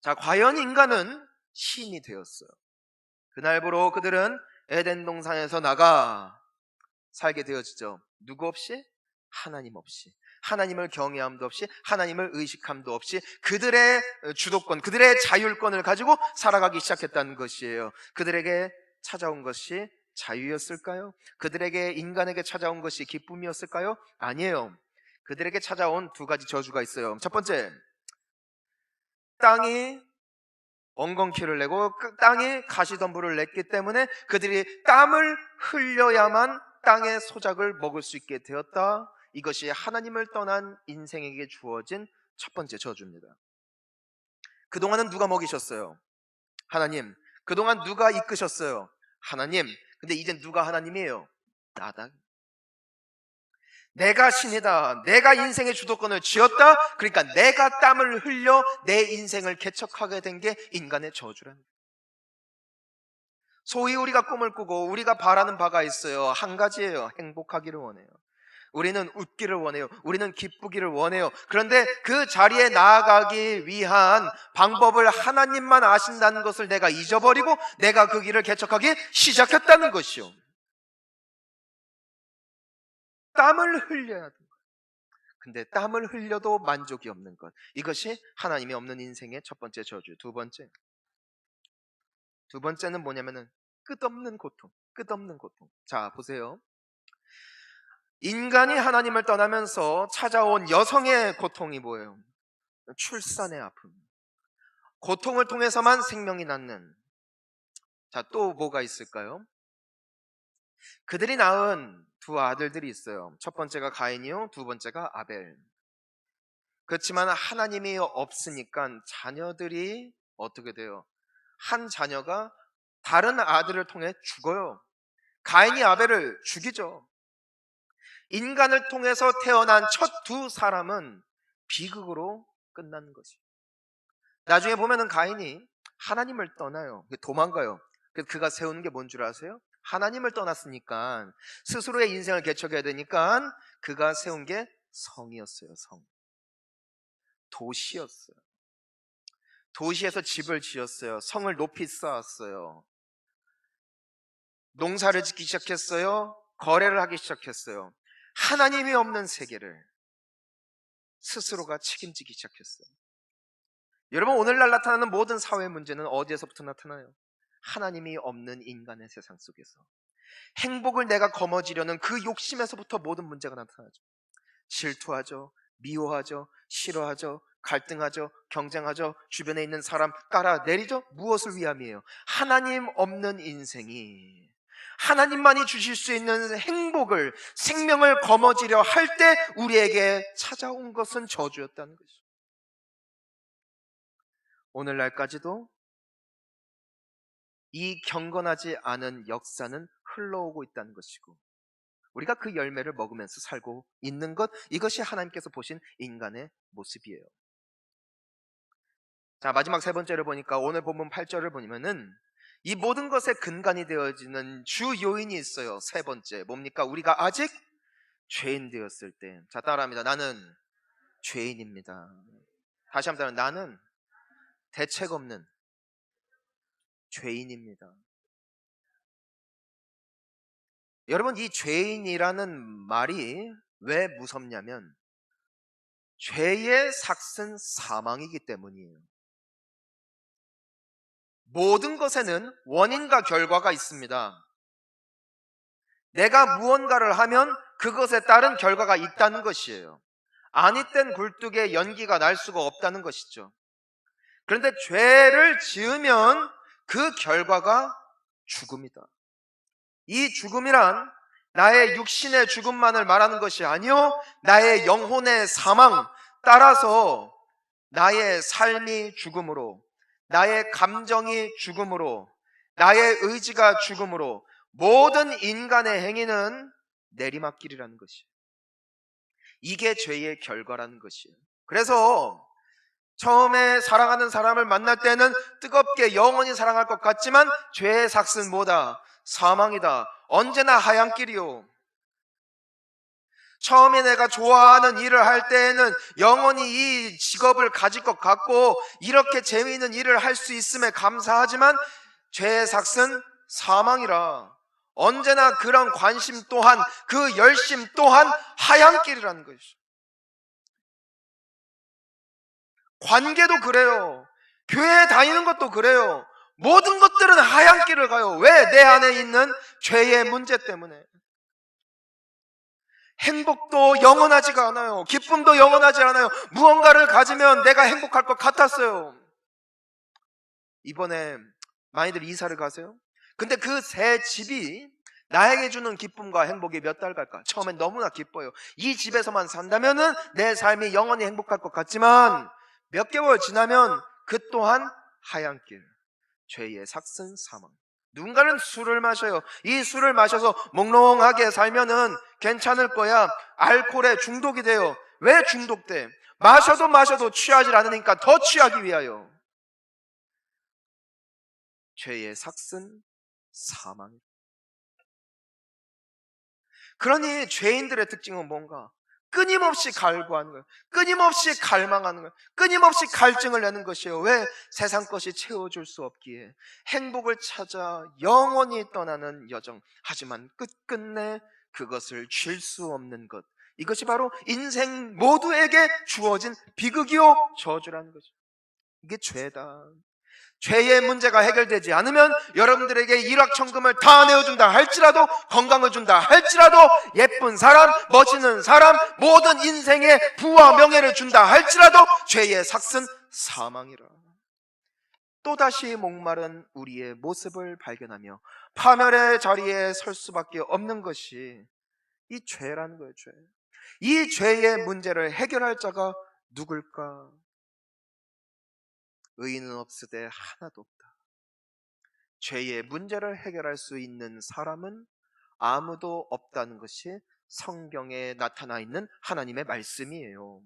자, 과연 인간은 신이 되었어요. 그날부로 그들은 에덴 동산에서 나가 살게 되어지죠. 누구 없이? 하나님 없이. 하나님을 경외함도 없이, 하나님을 의식함도 없이 그들의 주도권, 그들의 자율권을 가지고 살아가기 시작했다는 것이에요. 그들에게 찾아온 것이 자유였을까요? 그들에게, 인간에게 찾아온 것이 기쁨이었을까요? 아니에요. 그들에게 찾아온 두 가지 저주가 있어요. 첫 번째, 땅이 엉겅퀴를 내고 땅이 가시덤불을 냈기 때문에 그들이 땀을 흘려야만 땅의 소작을 먹을 수 있게 되었다. 이것이 하나님을 떠난 인생에게 주어진 첫 번째 저주입니다. 그동안은 누가 먹이셨어요? 하나님. 그동안 누가 이끄셨어요? 하나님. 근데 이젠 누가 하나님이에요? 나다. 내가 신이다. 내가 인생의 주도권을 쥐었다. 그러니까 내가 땀을 흘려 내 인생을 개척하게 된 게 인간의 저주라는 거예요. 소위 우리가 꿈을 꾸고 우리가 바라는 바가 있어요. 한 가지예요. 행복하기를 원해요. 우리는 웃기를 원해요. 우리는 기쁘기를 원해요. 그런데 그 자리에 나아가기 위한 방법을 하나님만 아신다는 것을 내가 잊어버리고 내가 그 길을 개척하기 시작했다는 것이요. 땀을 흘려야 돼요. 근데 땀을 흘려도 만족이 없는 것. 이것이 하나님이 없는 인생의 첫 번째 저주. 두 번째는 뭐냐면은 끝없는 고통. 끝없는 고통. 자, 보세요. 인간이 하나님을 떠나면서 찾아온 여성의 고통이 뭐예요? 출산의 아픔. 고통을 통해서만 생명이 낫는. 자, 또 뭐가 있을까요? 그들이 낳은 두 아들들이 있어요. 첫 번째가 가인이요, 두 번째가 아벨. 그렇지만 하나님이 없으니까 자녀들이 어떻게 돼요? 한 자녀가 다른 아들을 통해 죽어요. 가인이 아벨을 죽이죠. 인간을 통해서 태어난 첫 두 사람은 비극으로 끝나는 것이에요. 나중에 보면은 가인이 하나님을 떠나요. 도망가요. 그가 세우는 게 뭔 줄 아세요? 하나님을 떠났으니까 스스로의 인생을 개척해야 되니까 그가 세운 게 성이었어요. 성. 도시였어요. 도시에서 집을 지었어요. 성을 높이 쌓았어요. 농사를 짓기 시작했어요. 거래를 하기 시작했어요. 하나님이 없는 세계를 스스로가 책임지기 시작했어요. 여러분, 오늘날 나타나는 모든 사회 문제는 어디에서부터 나타나요? 하나님이 없는 인간의 세상 속에서 행복을 내가 거머쥐려는 그 욕심에서부터 모든 문제가 나타나죠. 질투하죠, 미워하죠, 싫어하죠, 갈등하죠, 경쟁하죠, 주변에 있는 사람 깔아내리죠. 무엇을 위함이에요? 하나님 없는 인생이 하나님만이 주실 수 있는 행복을, 생명을 거머쥐려 할 때 우리에게 찾아온 것은 저주였다는 것이죠. 오늘날까지도 이 경건하지 않은 역사는 흘러오고 있다는 것이고, 우리가 그 열매를 먹으면서 살고 있는 것, 이것이 하나님께서 보신 인간의 모습이에요. 자, 마지막 세 번째를 보니까 오늘 본문 8절을 보면은 이 모든 것의 근간이 되어지는 주 요인이 있어요. 세 번째 뭡니까? 우리가 아직 죄인 되었을 때. 자, 따라합니다. 나는 죄인입니다. 다시 한번 따라, 나는 대책 없는 죄인입니다. 여러분, 이 죄인이라는 말이 왜 무섭냐면 죄의 삭은 사망이기 때문이에요. 모든 것에는 원인과 결과가 있습니다. 내가 무언가를 하면 그것에 따른 결과가 있다는 것이에요. 아니 땐 굴뚝에 연기가 날 수가 없다는 것이죠. 그런데 죄를 지으면 그 결과가 죽음이다. 이 죽음이란 나의 육신의 죽음만을 말하는 것이 아니요, 나의 영혼의 사망, 따라서 나의 삶이 죽음으로, 나의 감정이 죽음으로, 나의 의지가 죽음으로 모든 인간의 행위는 내리막길이라는 것이에요. 이게 죄의 결과라는 것이에요. 그래서 처음에 사랑하는 사람을 만날 때는 뜨겁게 영원히 사랑할 것 같지만 죄의 삭은 뭐다? 사망이다. 언제나 하얀 길이요. 처음에 내가 좋아하는 일을 할 때에는 영원히 이 직업을 가질 것 같고 이렇게 재미있는 일을 할 수 있음에 감사하지만 죄의 삭은 사망이라. 언제나 그런 관심 또한, 그 열심 또한 하얀 길이라는 것이죠. 관계도 그래요. 교회에 다니는 것도 그래요. 모든 것들은 하얀 길을 가요. 왜? 내 안에 있는 죄의 문제 때문에. 행복도 영원하지가 않아요. 기쁨도 영원하지 않아요. 무언가를 가지면 내가 행복할 것 같았어요. 이번에 많이들 이사를 가세요. 근데 그 새 집이 나에게 주는 기쁨과 행복이 몇 달 갈까? 처음엔 너무나 기뻐요. 이 집에서만 산다면은 내 삶이 영원히 행복할 것 같지만 몇 개월 지나면 그 또한 하얀 길, 죄의 삭은 사망. 누군가는 술을 마셔요. 이 술을 마셔서 몽롱하게 살면은 괜찮을 거야. 알코올에 중독이 돼요. 왜 중독돼? 마셔도 취하지 않으니까 더 취하기 위하여. 죄의 삭은 사망이다. 그러니 죄인들의 특징은 뭔가? 끊임없이 갈구하는 거예요. 끊임없이 갈망하는 거예요. 끊임없이 갈증을 내는 것이에요. 왜? 세상 것이 채워줄 수 없기에. 행복을 찾아 영원히 떠나는 여정. 하지만 끝끝내 그것을 쥘 수 없는 것. 이것이 바로 인생 모두에게 주어진 비극이요 저주라는 거죠. 이게 죄다. 죄의 문제가 해결되지 않으면 여러분들에게 일확천금을 다 내어준다 할지라도, 건강을 준다 할지라도, 예쁜 사람, 멋있는 사람, 모든 인생의 부와 명예를 준다 할지라도 죄의 삭은 사망이라. 또다시 목마른 우리의 모습을 발견하며 파멸의 자리에 설 수밖에 없는 것이 이 죄라는 거예요. 죄. 이 죄의 문제를 해결할 자가 누굴까? 의인은 없으되 하나도 없다. 죄의 문제를 해결할 수 있는 사람은 아무도 없다는 것이 성경에 나타나 있는 하나님의 말씀이에요.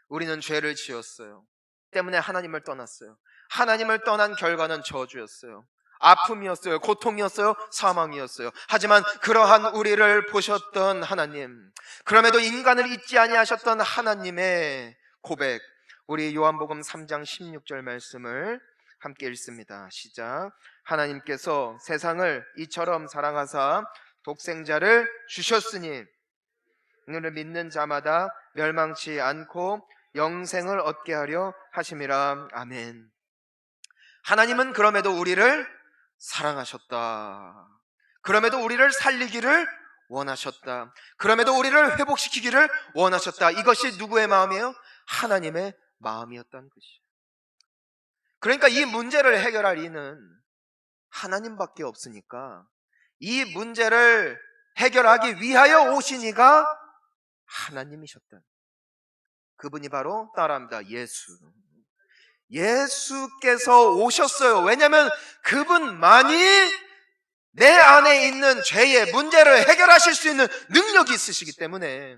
우리는 죄를 지었어요. 때문에 하나님을 떠났어요. 하나님을 떠난 결과는 저주였어요. 아픔이었어요. 고통이었어요. 사망이었어요. 하지만 그러한 우리를 보셨던 하나님, 그럼에도 인간을 잊지 아니하셨던 하나님의 고백, 우리 요한복음 3장 16절 말씀을 함께 읽습니다. 시작. 하나님께서 세상을 이처럼 사랑하사 독생자를 주셨으니 이를 믿는 자마다 멸망치 않고 영생을 얻게 하려 하심이라. 아멘. 하나님은 그럼에도 우리를 사랑하셨다. 그럼에도 우리를 살리기를 원하셨다. 그럼에도 우리를 회복시키기를 원하셨다. 이것이 누구의 마음이에요? 하나님의 마음이었다는 것이에요. 그러니까 이 문제를 해결할 이는 하나님밖에 없으니까 이 문제를 해결하기 위하여 오신 이가 하나님이셨다. 그분이 바로 따라합니다. 예수. 예수께서 오셨어요. 왜냐하면 그분만이 내 안에 있는 죄의 문제를 해결하실 수 있는 능력이 있으시기 때문에.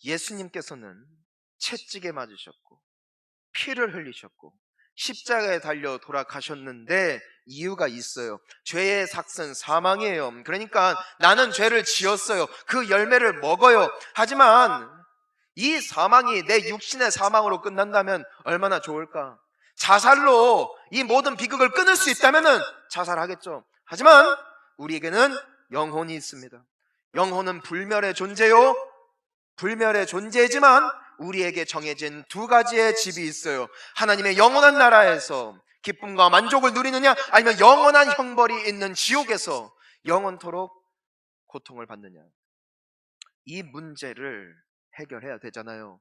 예수님께서는 채찍에 맞으셨고 피를 흘리셨고 십자가에 달려 돌아가셨는데 이유가 있어요. 죄의 삭은 사망이에요. 그러니까 나는 죄를 지었어요. 그 열매를 먹어요. 하지만 이 사망이 내 육신의 사망으로 끝난다면 얼마나 좋을까? 자살로 이 모든 비극을 끊을 수 있다면 자살하겠죠. 하지만 우리에게는 영혼이 있습니다. 영혼은 불멸의 존재요, 불멸의 존재이지만 우리에게 정해진 두 가지의 집이 있어요. 하나님의 영원한 나라에서 기쁨과 만족을 누리느냐, 아니면 영원한 형벌이 있는 지옥에서 영원토록 고통을 받느냐. 이 문제를 해결해야 되잖아요.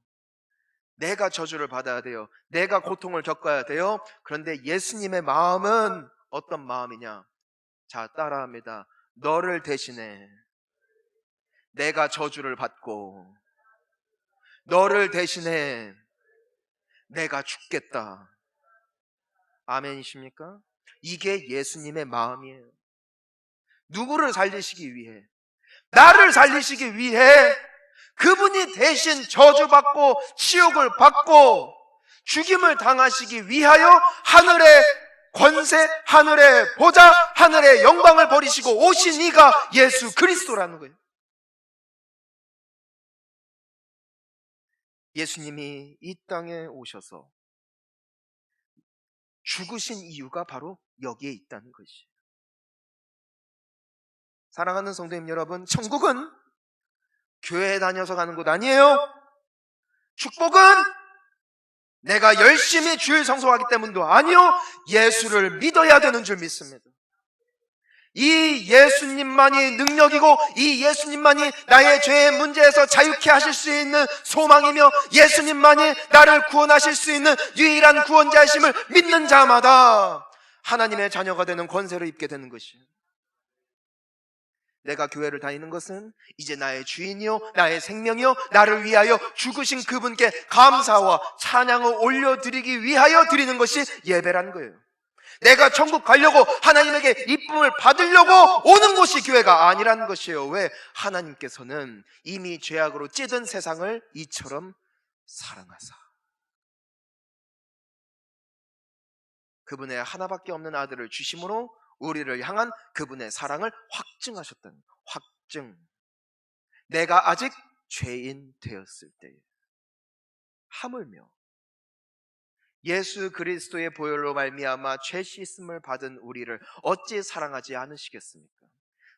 내가 저주를 받아야 돼요. 내가 고통을 겪어야 돼요. 그런데 예수님의 마음은 어떤 마음이냐? 자, 따라합니다. 너를 대신해 내가 저주를 받고 너를 대신해 내가 죽겠다. 아멘이십니까? 이게 예수님의 마음이에요. 누구를 살리시기 위해? 나를 살리시기 위해 그분이 대신 저주받고 지옥을 받고 죽임을 당하시기 위하여 하늘의 권세, 하늘의 보좌, 하늘의 영광을 버리시고 오신 이가 예수 그리스도라는 거예요. 예수님이 이 땅에 오셔서 죽으신 이유가 바로 여기에 있다는 것이에요. 사랑하는 성도님 여러분, 천국은 교회에 다녀서 가는 곳 아니에요. 축복은 내가 열심히 주일 성수하기 때문도 아니요, 예수를 믿어야 되는 줄 믿습니다. 이 예수님만이 능력이고 이 예수님만이 나의 죄의 문제에서 자유케 하실 수 있는 소망이며 예수님만이 나를 구원하실 수 있는 유일한 구원자이심을 믿는 자마다 하나님의 자녀가 되는 권세를 입게 되는 것이에요. 내가 교회를 다니는 것은 이제 나의 주인이요 나의 생명이요 나를 위하여 죽으신 그분께 감사와 찬양을 올려드리기 위하여 드리는 것이 예배라는 거예요. 내가 천국 가려고 하나님에게 이쁨을 받으려고 오는 곳이 교회가 아니라는 것이에요. 왜? 하나님께서는 이미 죄악으로 찌든 세상을 이처럼 사랑하사 그분의 하나밖에 없는 아들을 주심으로 우리를 향한 그분의 사랑을 확증하셨다는 거예요. 확증. 내가 아직 죄인 되었을 때에 하물며 예수 그리스도의 보혈로 말미암아 죄 씻음을 받은 우리를 어찌 사랑하지 않으시겠습니까?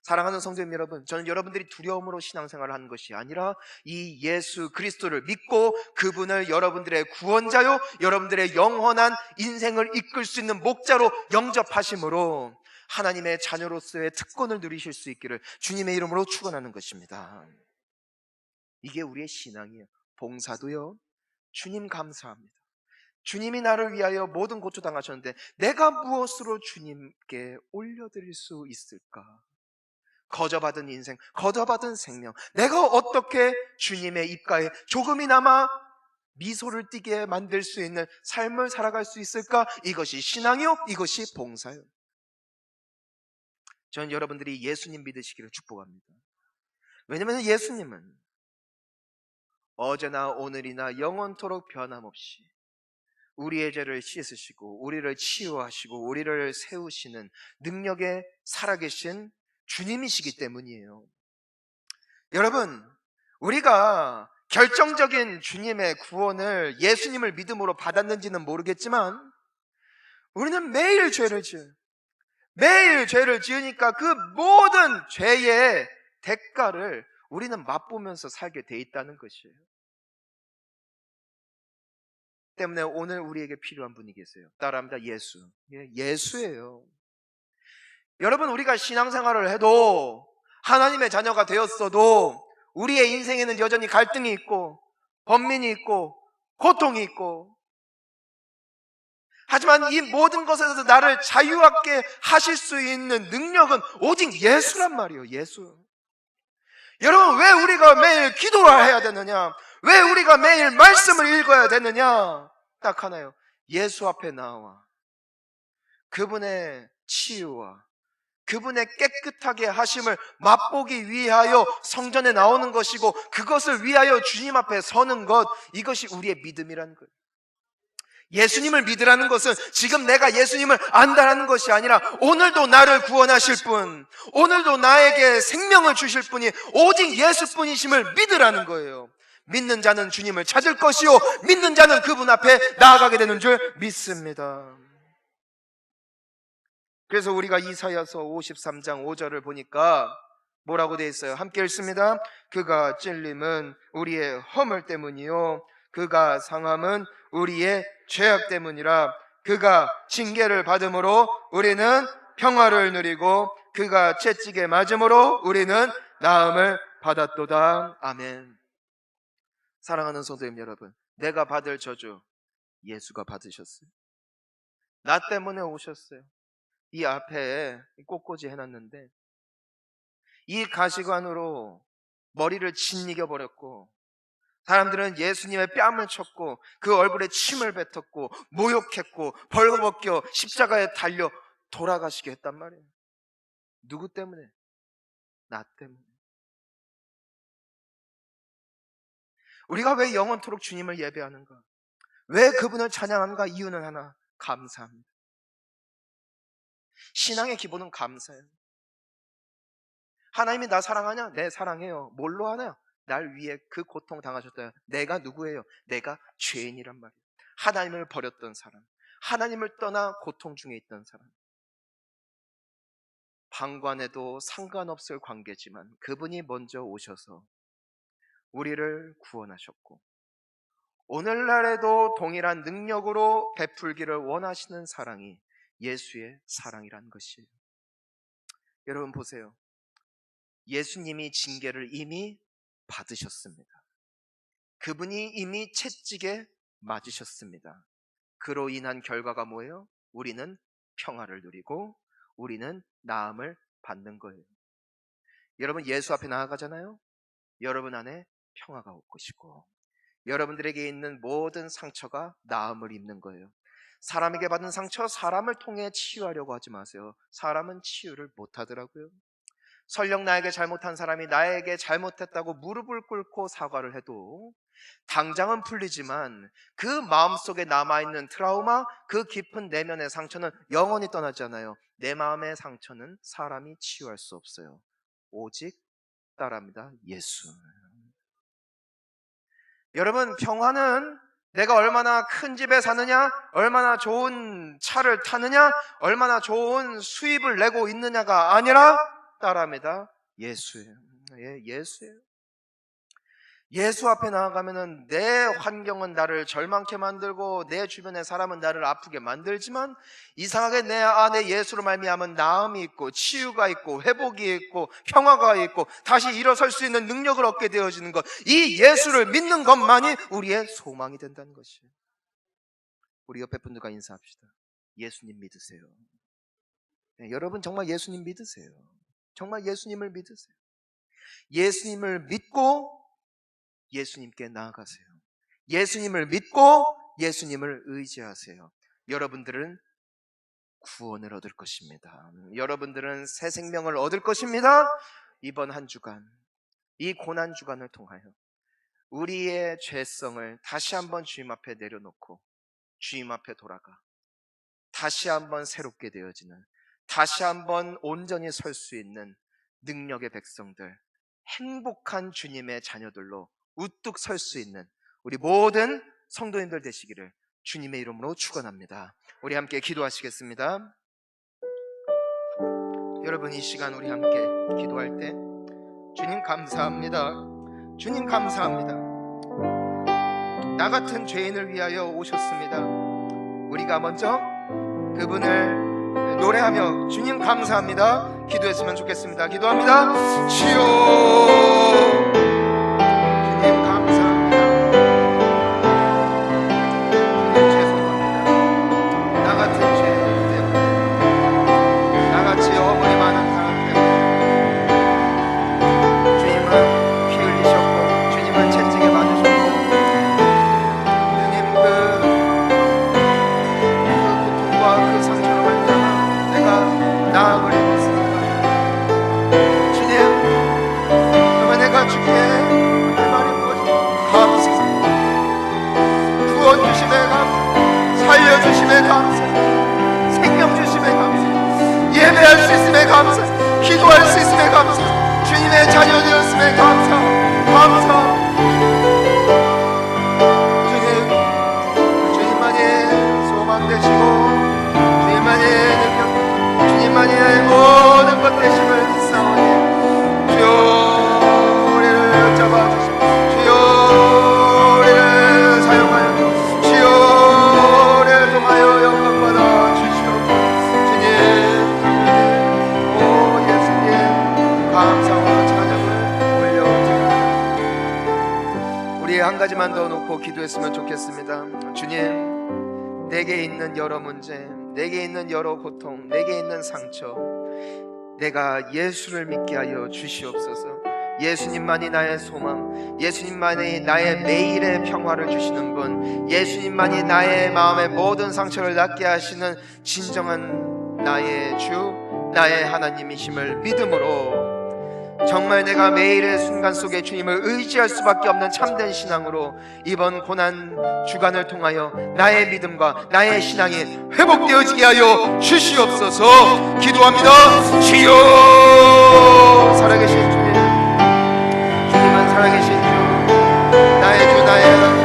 사랑하는 성도님 여러분, 저는 여러분들이 두려움으로 신앙생활을 하는 것이 아니라 이 예수 그리스도를 믿고 그분을 여러분들의 구원자요 여러분들의 영원한 인생을 이끌 수 있는 목자로 영접하심으로 하나님의 자녀로서의 특권을 누리실 수 있기를 주님의 이름으로 축원하는 것입니다. 이게 우리의 신앙이에요. 봉사도요, 주님 감사합니다. 주님이 나를 위하여 모든 고초 당하셨는데 내가 무엇으로 주님께 올려드릴 수 있을까? 거저받은 인생, 거저받은 생명, 내가 어떻게 주님의 입가에 조금이나마 미소를 띠게 만들 수 있는 삶을 살아갈 수 있을까? 이것이 신앙이요, 이것이 봉사요. 저는 여러분들이 예수님 믿으시기를 축복합니다. 왜냐하면 예수님은 어제나 오늘이나 영원토록 변함없이 우리의 죄를 씻으시고 우리를 치유하시고 우리를 세우시는 능력에 살아계신 주님이시기 때문이에요. 여러분, 우리가 결정적인 주님의 구원을 예수님을 믿음으로 받았는지는 모르겠지만 우리는 매일 죄를 지어요. 매일 죄를 지으니까 그 모든 죄의 대가를 우리는 맛보면서 살게 돼 있다는 것이에요. 때문에 오늘 우리에게 필요한 분이 계세요. 따라합니다. 예수. 예수예요. 여러분, 우리가 신앙생활을 해도 하나님의 자녀가 되었어도 우리의 인생에는 여전히 갈등이 있고 번민이 있고 고통이 있고, 하지만 이 모든 것에서 나를 자유하게 하실 수 있는 능력은 오직 예수란 말이에요. 예수. 여러분, 왜 우리가 매일 기도를 해야 되느냐? 왜 우리가 매일 말씀을 읽어야 되느냐? 딱 하나요. 예수 앞에 나와 그분의 치유와 그분의 깨끗하게 하심을 맛보기 위하여 성전에 나오는 것이고, 그것을 위하여 주님 앞에 서는 것, 이것이 우리의 믿음이라는 거예요. 예수님을 믿으라는 것은 지금 내가 예수님을 안다라는 것이 아니라 오늘도 나를 구원하실 분, 오늘도 나에게 생명을 주실 분이 오직 예수뿐이심을 믿으라는 거예요. 믿는 자는 주님을 찾을 것이요 믿는 자는 그분 앞에 나아가게 되는 줄 믿습니다. 그래서 우리가 이사야서 53장 5절을 보니까 뭐라고 되어 있어요? 함께 읽습니다. 그가 찔림은 우리의 허물 때문이요 그가 상함은 우리의 죄악 때문이라. 그가 징계를 받음으로 우리는 평화를 누리고 그가 채찍에 맞음으로 우리는 나음을 받았도다. 아멘. 사랑하는 성도님 여러분, 내가 받을 저주 예수가 받으셨어요. 나 때문에 오셨어요. 이 앞에 꽃꽂이 해놨는데 이 가시관으로 머리를 짓이겨 버렸고, 사람들은 예수님의 뺨을 쳤고 그 얼굴에 침을 뱉었고 모욕했고 벌거벗겨 십자가에 달려 돌아가시게 했단 말이에요. 누구 때문에? 나 때문에. 우리가 왜 영원토록 주님을 예배하는가? 왜 그분을 찬양하는가? 이유는 하나, 감사합니다. 신앙의 기본은 감사예요. 하나님이 나 사랑하냐? 네, 사랑해요. 뭘로 하나요? 날 위해 그 고통 당하셨다. 내가 누구예요? 내가 죄인이란 말이에요. 하나님을 버렸던 사람, 하나님을 떠나 고통 중에 있던 사람, 방관해도 상관없을 관계지만 그분이 먼저 오셔서 우리를 구원하셨고 오늘날에도 동일한 능력으로 베풀기를 원하시는 사랑이 예수의 사랑이라는 것이에요. 여러분 보세요. 예수님이 징계를 이미 받으셨습니다. 그분이 이미 채찍에 맞으셨습니다. 그로 인한 결과가 뭐예요? 우리는 평화를 누리고 우리는 나음을 받는 거예요. 여러분 예수 앞에 나아가잖아요. 여러분 안에 평화가 올 것이고 여러분들에게 있는 모든 상처가 나음을 입는 거예요. 사람에게 받은 상처, 사람을 통해 치유하려고 하지 마세요. 사람은 치유를 못하더라고요. 설령 나에게 잘못한 사람이 나에게 잘못했다고 무릎을 꿇고 사과를 해도 당장은 풀리지만 그 마음속에 남아있는 트라우마, 그 깊은 내면의 상처는 영원히 떠나잖아요. 내 마음의 상처는 사람이 치유할 수 없어요. 오직 따라합니다. 예수. 여러분, 평화는 내가 얼마나 큰 집에 사느냐, 얼마나 좋은 차를 타느냐, 얼마나 좋은 수입을 내고 있느냐가 아니라 따라합니다. 예수예요. 예수예요. 예수 앞에 나아가면은 내 환경은 나를 절망케 만들고 내 주변의 사람은 나를 아프게 만들지만 이상하게 내 안에 예수로 말미암은 나음이 있고 치유가 있고 회복이 있고 평화가 있고 다시 일어설 수 있는 능력을 얻게 되어지는 것, 이 예수를 믿는 것만이 우리의 소망이 된다는 것이에요. 우리 옆에 분들과 인사합시다. 예수님 믿으세요. 네, 여러분 정말 예수님 믿으세요. 정말 예수님을 믿으세요. 예수님을 믿고 예수님께 나아가세요. 예수님을 믿고 예수님을 의지하세요. 여러분들은 구원을 얻을 것입니다. 여러분들은 새 생명을 얻을 것입니다. 이번 한 주간, 이 고난 주간을 통하여 우리의 죄성을 다시 한번 주님 앞에 내려놓고 주님 앞에 돌아가 다시 한번 새롭게 되어지는, 다시 한번 온전히 설 수 있는 능력의 백성들, 행복한 주님의 자녀들로 우뚝 설 수 있는 우리 모든 성도님들 되시기를 주님의 이름으로 축원합니다. 우리 함께 기도하시겠습니다. 여러분, 이 시간 우리 함께 기도할 때 주님 감사합니다. 주님 감사합니다. 나 같은 죄인을 위하여 오셨습니다. 우리가 먼저 그분을 노래하며 주님 감사합니다 기도했으면 좋겠습니다. 기도합니다. 주여 주님 감사합니다. 주님 죄송합니다. 나 같은 죄인 때문에, 나같이 어머니 많은 사람 때문에 주님은 피 흘리셨고 주님은 채찍에 맞으셨고 주님 그 고통과 그 상처로 말미암아 내가 나음을 입었습니다. 주님, 그러면 내가 주께 구원 주심에 감사, 살려 주심에 감사, 생명 주심에 감사, 예배할 수 있음에 감사, 기도할 수 있음에 감사, 주님의 자녀 되었음에 감사, 감사. 주님만이 소망 되시고 주님만이 능력, 주님만이 모든 것 되심을 믿사오니 주여 우리를 잡아주시고 주여 우리를 사용하여 주여 우리를 통하여 영광받아 주시옵소서. 주님, 오 예수님 감사와 찬양을 올려드립니다. 우리 한 가지만 더 놓고 기도했으면 좋겠습니다. 주님, 내게 있는 여러 문제, 내게 있는 여러 고통, 내게 있는 상처, 내가 예수를 믿게 하여 주시옵소서. 예수님만이 나의 소망, 예수님만이 나의 매일의 평화를 주시는 분, 예수님만이 나의 마음의 모든 상처를 낫게 하시는 진정한 나의 주, 나의 하나님이심을 믿음으로 정말 내가 매일의 순간 속에 주님을 의지할 수밖에 없는 참된 신앙으로 이번 고난 주간을 통하여 나의 믿음과 나의 신앙이 회복되어지게 하여 주시옵소서. 기도합니다. 주여, 살아계신 주님, 주님은 살아계신 주, 나의 주, 나의 하나님,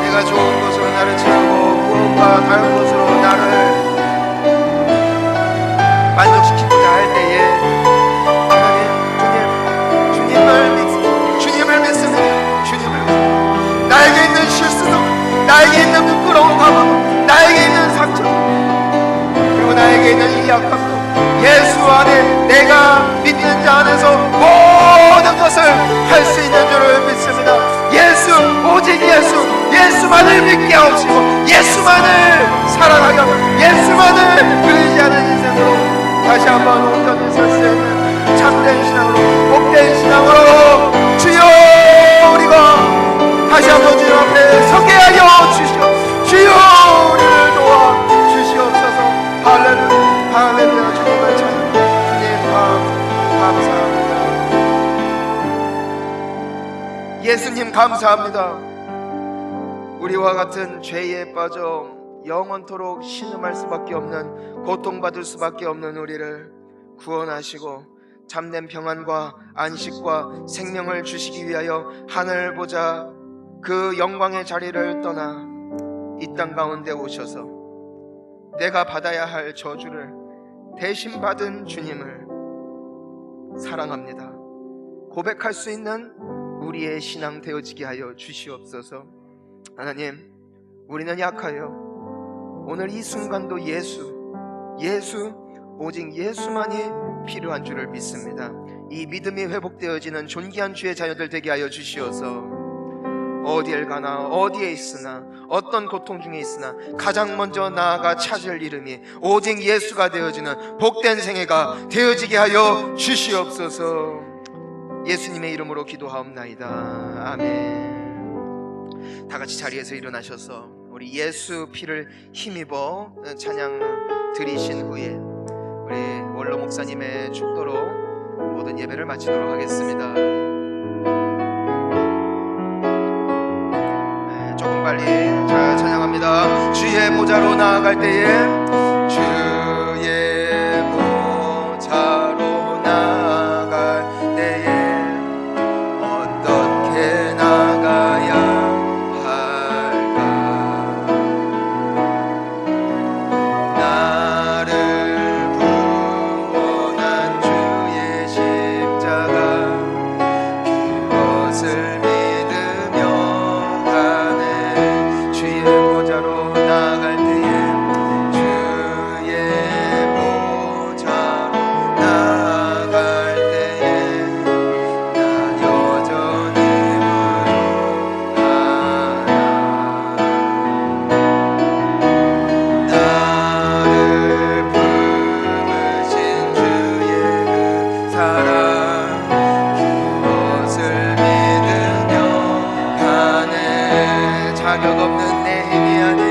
내가 좋은 곳으로 나를 채우고 무엇과 다른 곳으로 나를 만족시키고자 할 때에 하나님, 주님을 믿습니다. 주님을 믿습니다. 나에게 있는 실수도, 나에게 있는 부끄러운 과거도, 나에게 있는 상처, 그리고 나에게 있는 이 약함도 예수 안에 내가 믿는 자 안에서 모든 것을 할 수 있는 줄을 믿습니다. 예수, 오직 예수, 예수만을 믿게 하옵시고 예수만을 사랑하게 하고 예수만을 예수님 감사합니다. 우리와 같은 죄에 빠져 영원토록 신음할 수밖에 없는, 고통받을 수밖에 없는 우리를 구원하시고 참된 평안과 안식과 생명을 주시기 위하여 하늘 보자 그 영광의 자리를 떠나 이 땅 가운데 오셔서 내가 받아야 할 저주를 대신 받은 주님을 사랑합니다 고백할 수 있는 우리의 신앙 되어지게 하여 주시옵소서. 하나님, 우리는 약하여 오늘 이 순간도 예수, 오직 예수만이 필요한 줄을 믿습니다. 이 믿음이 회복되어지는 존귀한 주의 자녀들 되게 하여 주시어서 어디를 가나 어디에 있으나 어떤 고통 중에 있으나 가장 먼저 나아가 찾을 이름이 오직 예수가 되어지는 복된 생애가 되어지게 하여 주시옵소서. 예수님의 이름으로 기도하옵나이다. 아멘. 다 같이 자리에서 일어나셔서 우리 예수 피를 힘입어 찬양 드리신 후에 우리 원로 목사님의 축도로 모든 예배를 마치도록 하겠습니다. 조금 빨리 자 찬양합니다. 주의 보좌로 나아갈 때에 주의 보좌로 나아갈 때에 어떻게 나가야 할까? 나를 구원한 주의 십자가 그것을 믿으며 가네. 주의 보좌로 나아갈 때에 주의 보좌로 나아갈 때에 나 여전히 부요하나. 나를 품으신 주의 그 사랑 그것을 믿으며 가네. 자격 없는 내 힘이 아닌,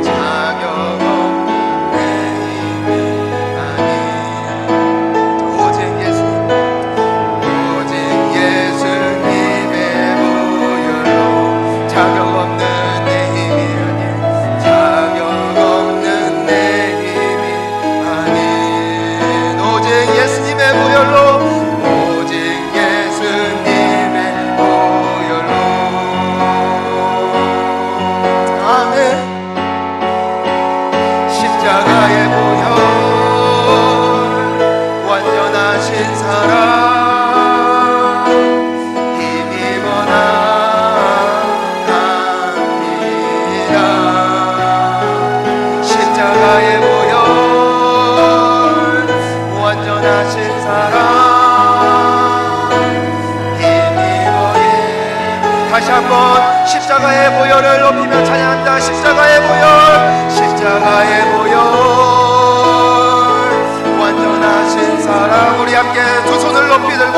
자격 없는 내 힘이 아닌, 오직 예수님의 보혈로. 자격 없는 내 힘이 아닌, 자격 없는 내 힘이 아닌, 오직 예수님의 보혈로, 오직 예수님의 보혈로. 아멘. 십자가의 보혈, 완전하신 사랑 힘입어 나갑니다. 십자가의 보혈, 완전하신 사랑 힘입어. 다시 한번 십자가의 보혈을 높이며 찬양한다. 십자가의 보혈, 십자가의 보혈, 완전하신 사랑. 우리 함께 두 손을 높이 들고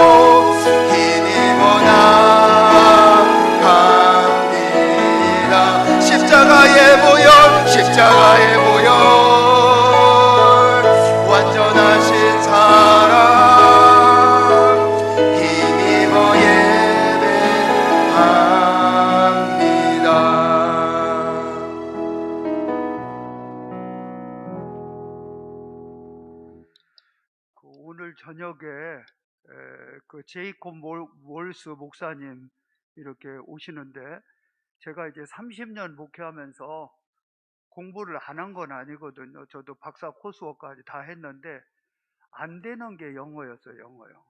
힘입어 나갑니다. 십자가의 보혈, 십자가의 보혈, 완전하신 사랑 힘입어 예배합니다. 오늘 저녁에 그 제이콥 몰스 목사님 이렇게 오시는데, 제가 이제 30년 목회하면서 공부를 안 한 건 아니거든요. 저도 박사 코스워까지 다 했는데 안 되는 게 영어였어요. 영어요.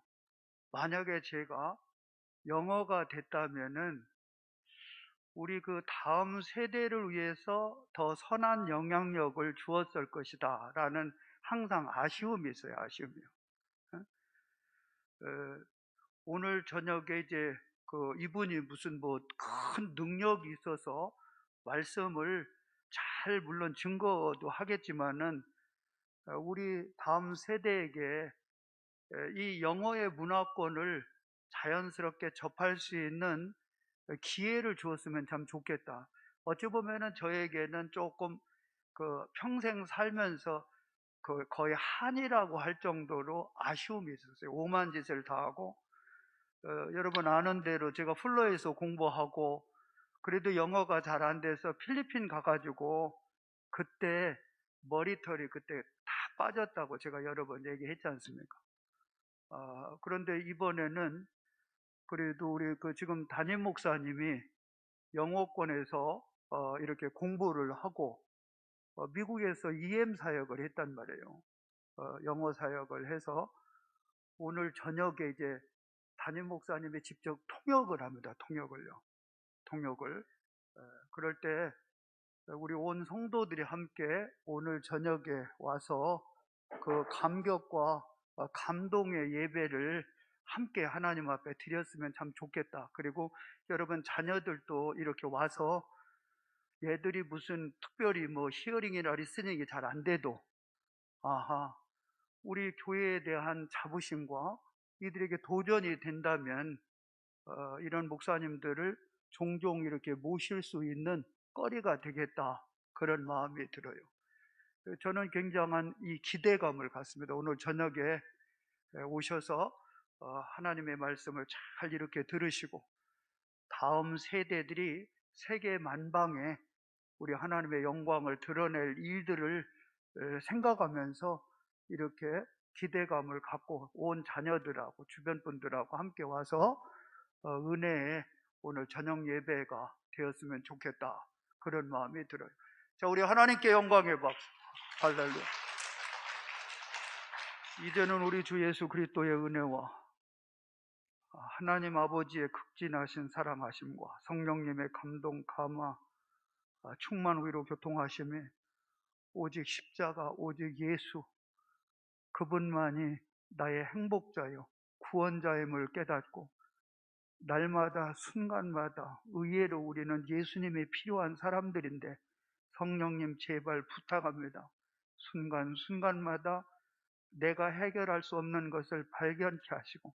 만약에 제가 영어가 됐다면은 우리 그 다음 세대를 위해서 더 선한 영향력을 주었을 것이다 라는 항상 아쉬움이 있어요. 아쉬움이요. 오늘 저녁에 이제 그 이분이 무슨 뭐 큰 능력이 있어서 말씀을 잘 물론 증거도 하겠지만은 우리 다음 세대에게 이 영어의 문화권을 자연스럽게 접할 수 있는 기회를 주었으면 참 좋겠다. 어찌 보면은 저에게는 조금 그 평생 살면서 그 거의 한이라고 할 정도로 아쉬움이 있었어요. 오만 짓을 다 하고 여러분 아는 대로 제가 플로에서 공부하고 그래도 영어가 잘 안 돼서 필리핀 가가지고 그때 머리털이 그때 다 빠졌다고 제가 여러 번 얘기했지 않습니까? 그런데 이번에는 그래도 우리 그 지금 담임 목사님이 영어권에서 이렇게 공부를 하고 미국에서 EM 사역을 했단 말이에요. 영어 사역을 해서 오늘 저녁에 이제 담임 목사님이 직접 통역을 합니다. 통역을. 그럴 때 우리 온 성도들이 함께 오늘 저녁에 와서 그 감격과 감동의 예배를 함께 하나님 앞에 드렸으면 참 좋겠다. 그리고 여러분 자녀들도 이렇게 와서 얘들이 무슨 특별히 뭐 히어링이나 리스닝이 잘 안 돼도 우리 교회에 대한 자부심과 이들에게 도전이 된다면 이런 목사님들을 종종 이렇게 모실 수 있는 거리가 되겠다, 그런 마음이 들어요. 저는 굉장한 이 기대감을 갖습니다. 오늘 저녁에 오셔서 하나님의 말씀을 잘 이렇게 들으시고 다음 세대들이 세계 만방에 우리 하나님의 영광을 드러낼 일들을 생각하면서 이렇게 기대감을 갖고 온 자녀들하고 주변 분들하고 함께 와서 은혜의 오늘 저녁 예배가 되었으면 좋겠다, 그런 마음이 들어요. 자, 우리 하나님께 영광의 박수. 할렐루야. 이제는 우리 주 예수 그리스도의 은혜와 하나님 아버지의 극진하신 사랑하심과 성령님의 감동, 감화, 충만 위로 교통하심에 오직 십자가, 오직 예수, 그분만이 나의 행복자요 구원자임을 깨닫고 날마다 순간마다 의외로 우리는 예수님이 필요한 사람들인데 성령님 제발 부탁합니다. 순간순간마다 내가 해결할 수 없는 것을 발견케 하시고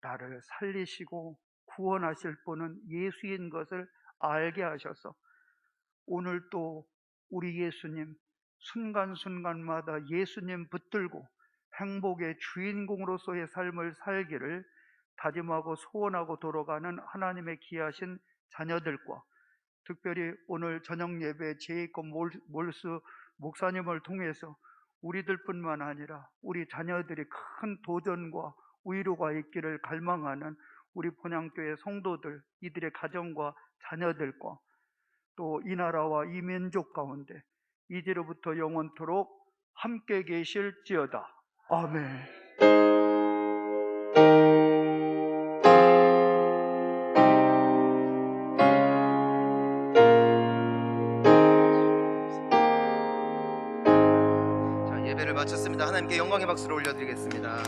나를 살리시고 구원하실 분은 예수인 것을 알게 하셔서 오늘 또 우리 예수님 순간순간마다 예수님 붙들고 행복의 주인공으로서의 삶을 살기를 다짐하고 소원하고 돌아가는 하나님의 귀하신 자녀들과 특별히 오늘 저녁 예배 제이콥 몰스 목사님을 통해서 우리들뿐만 아니라 우리 자녀들이 큰 도전과 위로가 있기를 갈망하는 우리 본향교회 성도들, 이들의 가정과 자녀들과 또 이 나라와 이 민족 가운데 이제로부터 영원토록 함께 계실지어다. 아멘. 자, 예배를 마쳤습니다. 하나님께 영광의 박수를 올려드리겠습니다.